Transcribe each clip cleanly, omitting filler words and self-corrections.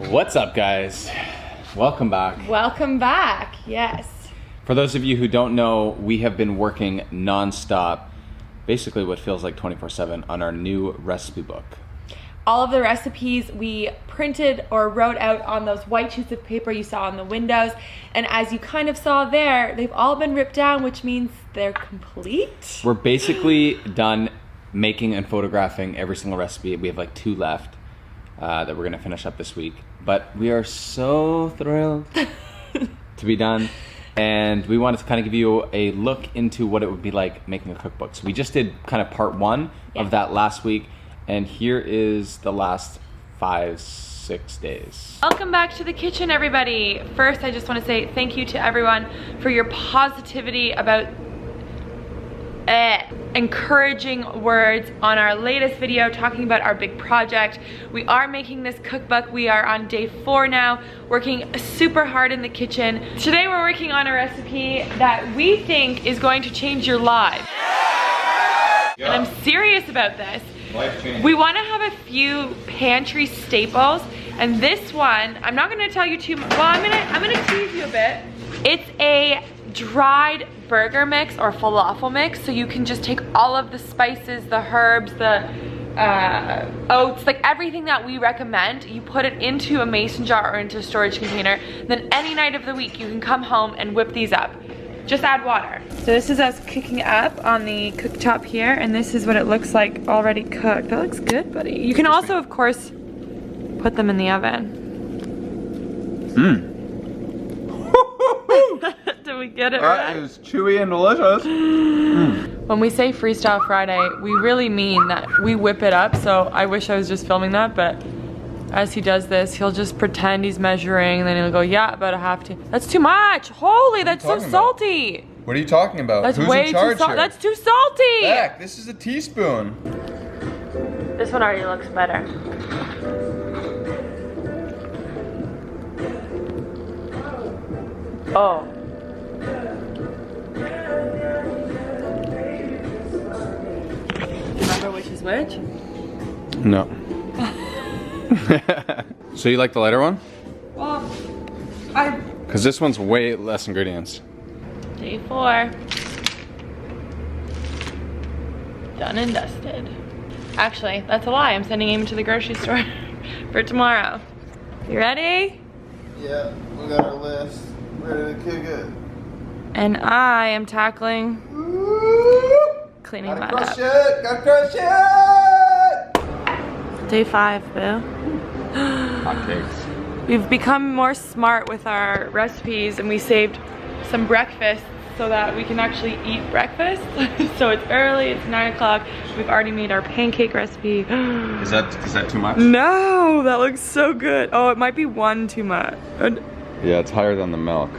What's up, guys? Welcome back. Welcome back, yes. For those of you who don't know, we have been working non-stop, basically what feels like 24/7 on our new recipe book. All of the recipes we printed or wrote out on those white sheets of paper you saw on the windows. And as you kind of saw there, they've all been ripped down, which means they're complete. We're basically done making and photographing every single recipe. We have like 2 left that we're gonna finish up this week. But we are so thrilled to be done. And we wanted to kind of give you a look into what it would be like making a cookbook. So we just did kind of part 1 of that last week. And here is the last 5-6 days. Welcome back to the kitchen, everybody. First, I just want to say thank you to everyone for your positivity about encouraging words on our latest video talking about our big project. We are making this cookbook. We are on day 4 now, working super hard in the kitchen. Today we're working on a recipe that we think is going to change your life. Yeah. And I'm serious about this. We want to have a few pantry staples, and this one, I'm not going to tell you too much. Well, I'm gonna tease you a bit. It's a dried burger mix or falafel mix, so you can just take all of the spices, the herbs, the oats, like everything that we recommend. You put it into a mason jar or into a storage container. Then any night of the week, you can come home and whip these up. Just add water. So this is us cooking up on the cooktop here, and this is what it looks like already cooked. That looks good, buddy. You can also, of course, put them in the oven. Did we get it right? It was chewy and delicious. When we say Freestyle Friday, we really mean that we whip it up. So I wish I was just filming that, but as he does this, he'll just pretend he's measuring, and then he'll go, yeah, about a half teaspoon. That's too much. Holy, that's so salty. What are you talking about? That's Who's way in charge too salty. here? That's too salty. Back, this is a teaspoon. This one already looks better. Oh. Remember which is which? No. So you like the lighter one? Well, because this one's way less ingredients. Day 4. Done and dusted. Actually, that's a lie. I'm sending Eamon to the grocery store for tomorrow. You ready? Yeah, we got our list. Ready to kick it. And I am tackling cleaning that up. Gotta crush it! Day 5, Bill. Hot cakes. We've become more smart with our recipes, and we saved some breakfast so that we can actually eat breakfast. So it's early, it's 9 o'clock. We've already made our pancake recipe. Is that too much? No, that looks so good. Oh, it might be 1 too much. Yeah, it's higher than the milk.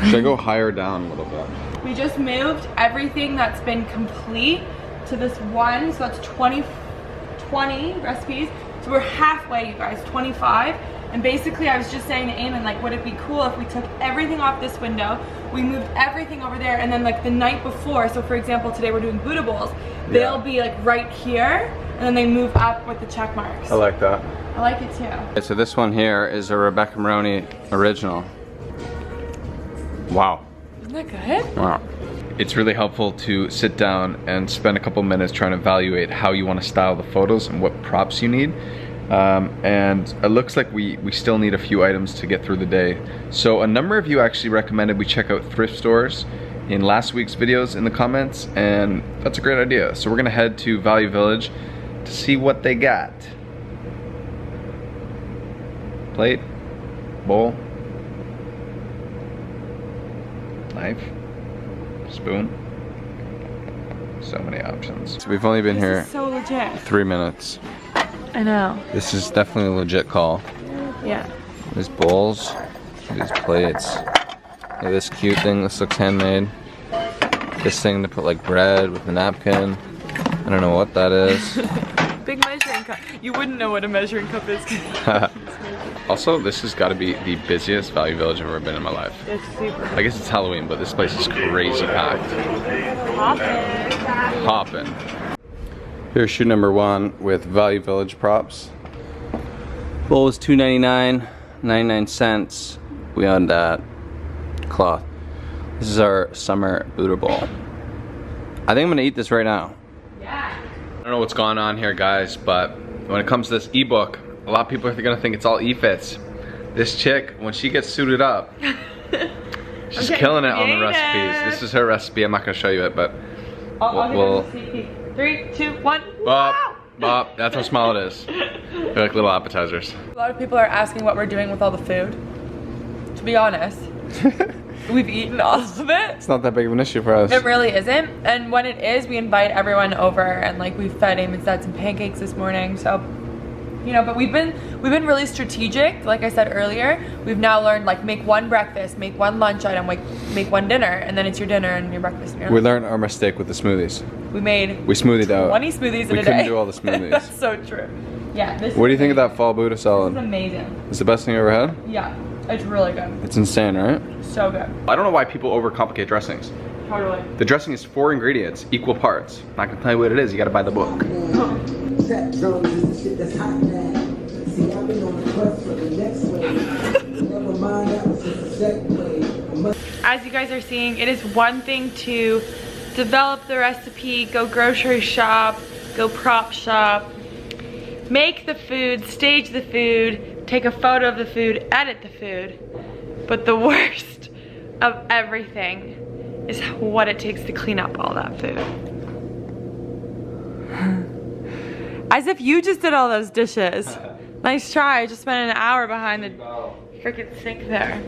Should I go higher down a little bit? We just moved everything that's been complete to this one, so that's 20 recipes. So we're halfway, you guys, 25. And basically I was just saying to Eamon, like, would it be cool if we took everything off this window, we moved everything over there, and then like the night before, so for example, today we're doing Buddha bowls, they'll be like right here, and then they move up with the check marks. I like that. I like it too. Okay, so this one here is a Rebecca Maroney original. Wow. Isn't that good? Wow. It's really helpful to sit down and spend a couple minutes trying to evaluate how you want to style the photos and what props you need. And it looks like we still need a few items to get through the day. So a number of you actually recommended we check out thrift stores in last week's videos in the comments, and that's a great idea. So we're gonna head to Value Village to see what they got. Plate, bowl, knife, spoon. So many options. So we've only been here So legit. 3 minutes. I know. This is definitely a legit call. Yeah. These bowls, these plates. Look at this cute thing, this looks handmade. This thing to put like bread with a napkin. I don't know what that is. Big measuring cup. You wouldn't know what a measuring cup is. Also, this has got to be the busiest Value Village I've ever been in my life. It's super. I guess it's Halloween, but this place is crazy packed. Hoppin'. Here's shoe number 1 with Value Village props. Bowl was $2.99, 99 cents. We owned that cloth. This is our summer booter bowl. I think I'm gonna eat this right now. Yeah. I don't know what's going on here, guys, but when it comes to this ebook, a lot of people are gonna think it's all e-fits. This chick, when she gets suited up, she's killing it on the recipes. This is her recipe. I'm not gonna show you it, but I'll give it a sneak peek. 3, 2, 1. Wow! Bop, that's how small it is. They're like little appetizers. A lot of people are asking what we're doing with all the food. To be honest, we've eaten all of it. It's not that big of an issue for us. It really isn't. And when it is, we invite everyone over, and like we fed Eamon's dad some pancakes this morning. So, you know, but we've been really strategic. Like I said earlier, we've now learned like make one breakfast, make one lunch item, like make one dinner, and then it's your dinner and your breakfast. And your We learned our mistake with the smoothies. We smoothied out 20 smoothies in a day. We couldn't do all the smoothies. That's so true. Yeah. What do you think of that fall Buddha salad? It's amazing. It's the best thing you ever had? Yeah, it's really good. It's insane, right? So good. I don't know why people overcomplicate dressings. Totally. The dressing is 4 ingredients, equal parts. I'm not gonna tell you what it is, you gotta buy the book. As you guys are seeing, it is one thing to develop the recipe, go grocery shop, go prop shop, make the food, stage the food, take a photo of the food, edit the food. But the worst of everything is what it takes to clean up all that food. As if you just did all those dishes. Nice try, I just spent an hour behind the freaking sink there.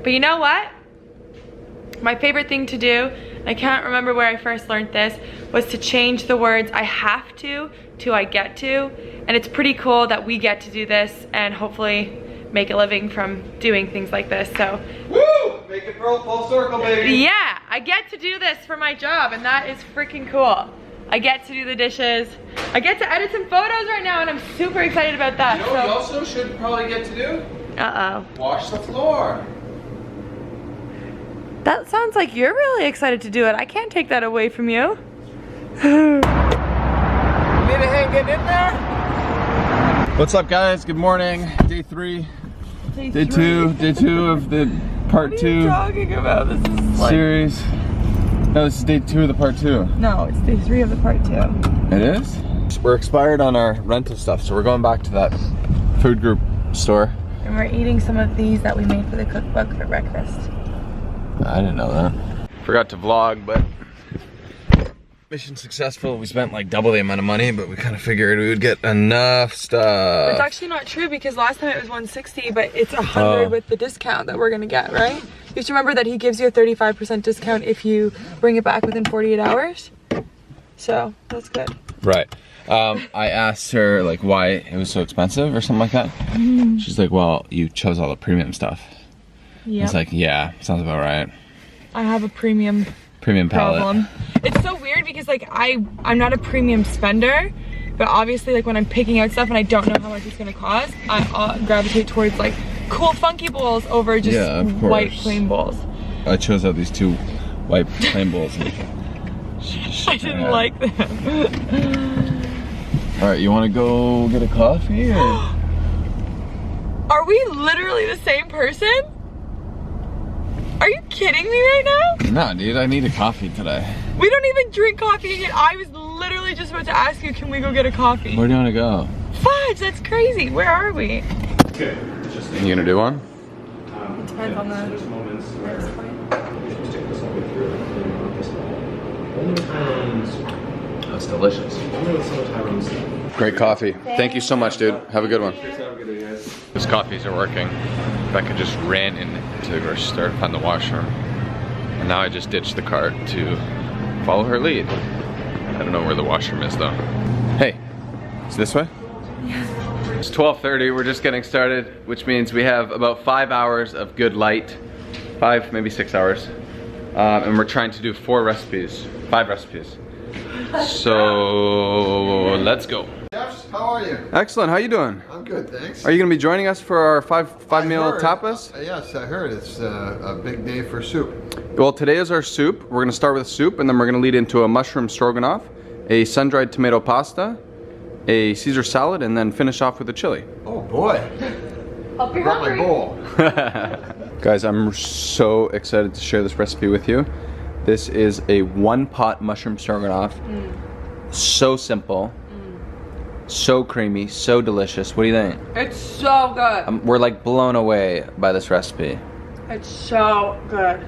But you know what? My favorite thing to do, I can't remember where I first learned this, was to change the words I have to I get to. And it's pretty cool that we get to do this and hopefully make a living from doing things like this, so. Woo! Make it full circle, baby. Yeah, I get to do this for my job, and that is freaking cool. I get to do the dishes. I get to edit some photos right now, and I'm super excited about that. You know what you also should probably get to do? Uh-oh. Wash the floor. That sounds like you're really excited to do it. I can't take that away from you. Need a hand getting in there? What's up, guys? Good morning. Day 3. Day two of the part 2. What are you talking about? This is like... series. No, this is day 2 of the part 2. No, it's day 3 of the part 2. It is? We're expired on our rental stuff, so we're going back to that food group store. And we're eating some of these that we made for the cookbook for breakfast. I didn't know that. Forgot to vlog, but mission successful. We spent like double the amount of money, but we kind of figured we would get enough stuff. It's actually not true because last time it was 160, but it's 100 with the discount that we're gonna get, right? You have to remember that he gives you a 35% discount if you bring it back within 48 hours. So that's good. Right. I asked her like why it was so expensive or something like that. She's like, well, you chose all the premium stuff. Yeah. It's like, yeah, sounds about right. I have a premium palette. problem. It's so weird because like I'm not a premium spender, but obviously like when I'm picking out stuff and I don't know how much it's gonna cost, I gravitate towards like cool funky bowls over just white plain bowls. I chose out these 2 white plain bowls. I didn't like them. All right, you want to go get a coffee? Or? Are we literally the same person? Are you kidding me right now? No, dude, I need a coffee today. We don't even drink coffee yet. I was literally just about to ask you, can we go get a coffee? Where do you want to go? Fudge, that's crazy. Where are we? You gonna do one? It depends on the next point. That's delicious. Great coffee. Thank you so much, dude. Have a good one. Those coffees are working. Becca just ran into the grocery store to find the washroom. And now I just ditched the cart to follow her lead. I don't know where the washroom is though. Hey, it's this way? Yeah. It's 12:30, we're just getting started, which means we have about 5 hours of good light. 5, maybe 6 hours. And we're trying to do 5 recipes. So let's go. Jeff, how are you? Excellent, how you doing? I'm good, thanks. Are you gonna be joining us for our five meal tapas? Yes, I heard it's a big day for soup. Well, today is our soup. We're gonna start with soup and then we're gonna lead into a mushroom stroganoff, a sun-dried tomato pasta, a Caesar salad, and then finish off with a chili. Oh boy. Hope you're Got my hungry. bowl. Guys, I'm so excited to share this recipe with you. This is a one-pot mushroom stroganoff. So simple, so creamy, so delicious. What do you think? It's so good. We're like blown away by this recipe. It's so good.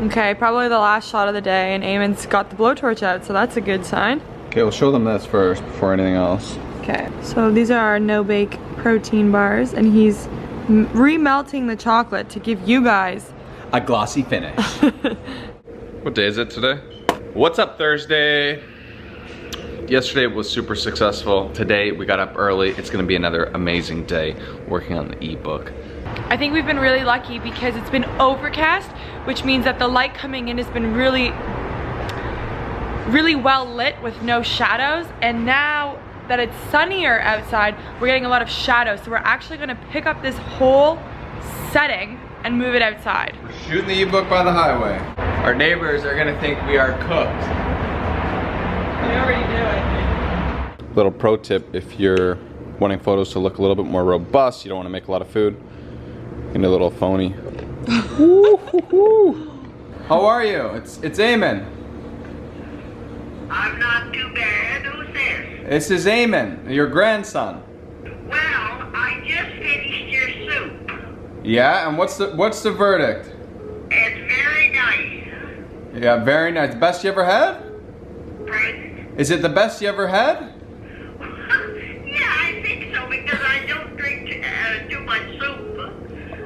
Okay, probably the last shot of the day, and Eamon's got the blowtorch out, so that's a good sign. Okay, we'll show them this first before anything else. Okay, so these are our no-bake protein bars, and he's remelting the chocolate to give you guys a glossy finish. What day is it today? What's up, Thursday? Yesterday was super successful. Today we got up early. It's gonna be another amazing day working on the ebook. I think we've been really lucky because it's been overcast, which means that the light coming in has been really well lit with no shadows, and now that it's sunnier outside, we're getting a lot of shadows, so we're actually gonna pick up this whole setting and move it outside. We're shooting the ebook by the highway. Our neighbors are gonna think we are cooked. We already do, I think. Little pro tip, if you're wanting photos to look a little bit more robust, you don't want to make a lot of food, get a little phony. How are you? It's Eamon. I'm not too bad. Who's this? This is Eamon, your grandson. Well, I just finished your soup. Yeah, and what's the verdict? It's very nice. Yeah, very nice. Best you ever had? Pardon? Is it the best you ever had? Yeah, I think so because I don't drink too much soup.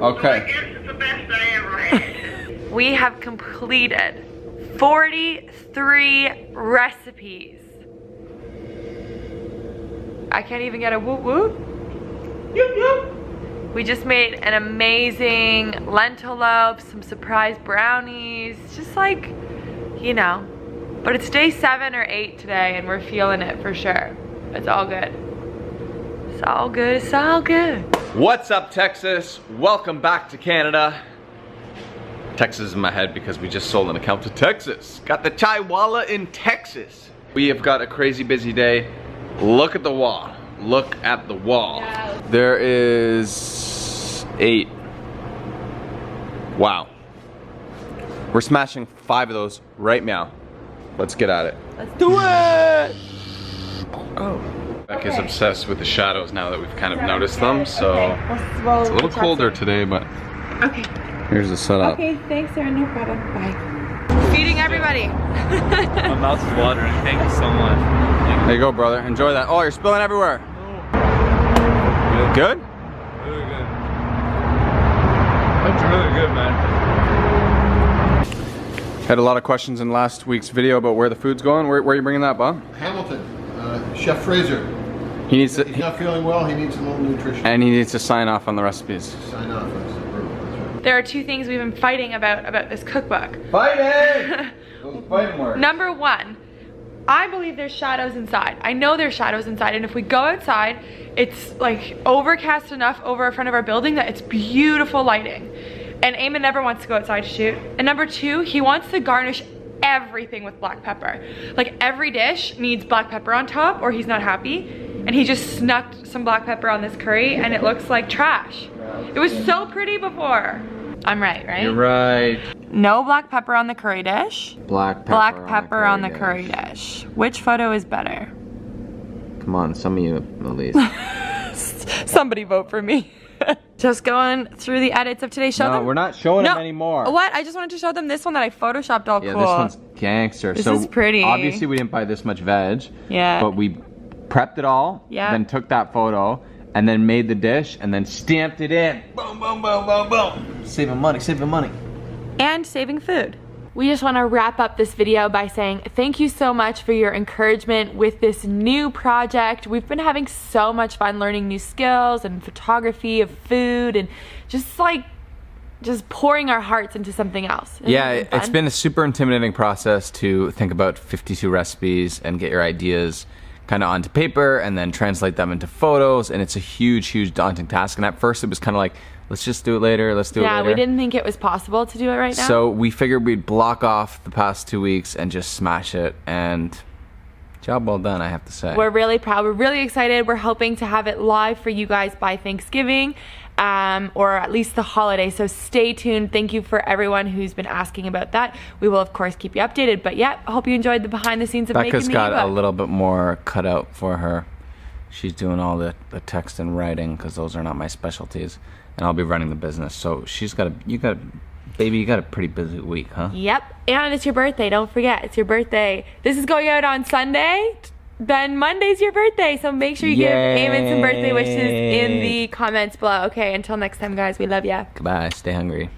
Okay. So I guess it's the best I ever had. We have completed 43 recipes. I can't even get a woot woot. We just made an amazing lentil loaf, some surprise brownies, just like, you know. But it's day 7 or 8 today and we're feeling it for sure. It's all good. It's all good, it's all good. What's up, Texas? Welcome back to Canada. Texas is in my head because we just sold an account to Texas. Got the Chaiwala in Texas. We have got a crazy busy day. Look at the wall. Look at the wall. Yeah. There is 8. Wow. We're smashing 5 of those right now. Let's get at it. Let's do it! Oh. Becca's obsessed with the shadows now that we've kind of noticed them, so it's a little colder today, but Okay. here's the setup. Okay, thanks, Sarah. No problem. Bye. Feeding everybody. My mouth is watering. Thank you so much. There you go, brother. Enjoy that. Oh, you're spilling everywhere. Good? Really good. That's really good, man. Had a lot of questions in last week's video about where the food's going. Where are you bringing that, Bob? Hamilton, Chef Fraser. He needs to, He's not feeling well. He needs a little nutrition. and he needs to sign off on the recipes. Sign off. That's right. There are 2 things we've been fighting about this cookbook. Fighting! Those fighting words. Number 1, I believe there's shadows inside. I know there's shadows inside, and if we go outside, it's like overcast enough over in front of our building that it's beautiful lighting. And Eamon never wants to go outside to shoot. And number 2, he wants to garnish everything with black pepper. Like every dish needs black pepper on top or he's not happy. And he just snuck some black pepper on this curry and it looks like trash. It was so pretty before. I'm right, right? You're right. No black pepper on the curry dish. Black Pepper on the curry dish. Which photo is better? Come on, some of you at least. Somebody vote for me. Just going through the edits of today. Show No, them. we're not showing them anymore. What? I just wanted to show them this one that I photoshopped all Yeah, cool. this one's gangster. This so is pretty. Obviously, we didn't buy this much veg. Yeah. But we prepped it all. Yeah. Then took that photo, and then made the dish, and then stamped it in. Boom, boom, boom, boom, boom. Saving money, saving money. And saving food. We just want to wrap up this video by saying thank you so much for your encouragement with this new project. We've been having so much fun learning new skills and photography of food and just pouring our hearts into something else. Yeah, it's been a super intimidating process to think about 52 recipes and get your ideas kind of onto paper and then translate them into photos, and it's a huge, huge daunting task. And at first it was kind of like, let's just do it later, let's do it later. Yeah, we didn't think it was possible to do it right now. So we figured we'd block off the past 2 weeks and just smash it and Job well done, I have to say. We're really proud. We're really excited. We're hoping to have it live for you guys by Thanksgiving, or at least the holiday. So stay tuned. Thank you for everyone who's been asking about that. We will, of course, keep you updated. But yeah, I hope you enjoyed the behind the scenes of making the Becca's got a ebook. little bit more cut out for her. She's doing all the text and writing because those are not my specialties. And I'll be running the business. So baby, you got a pretty busy week, huh? Yep. And it's your birthday. Don't forget, it's your birthday. This is going out on Sunday. Then Monday's your birthday. So make sure you give Eamon some birthday wishes in the comments below. Okay, until next time, guys. We love ya. Goodbye. Stay hungry.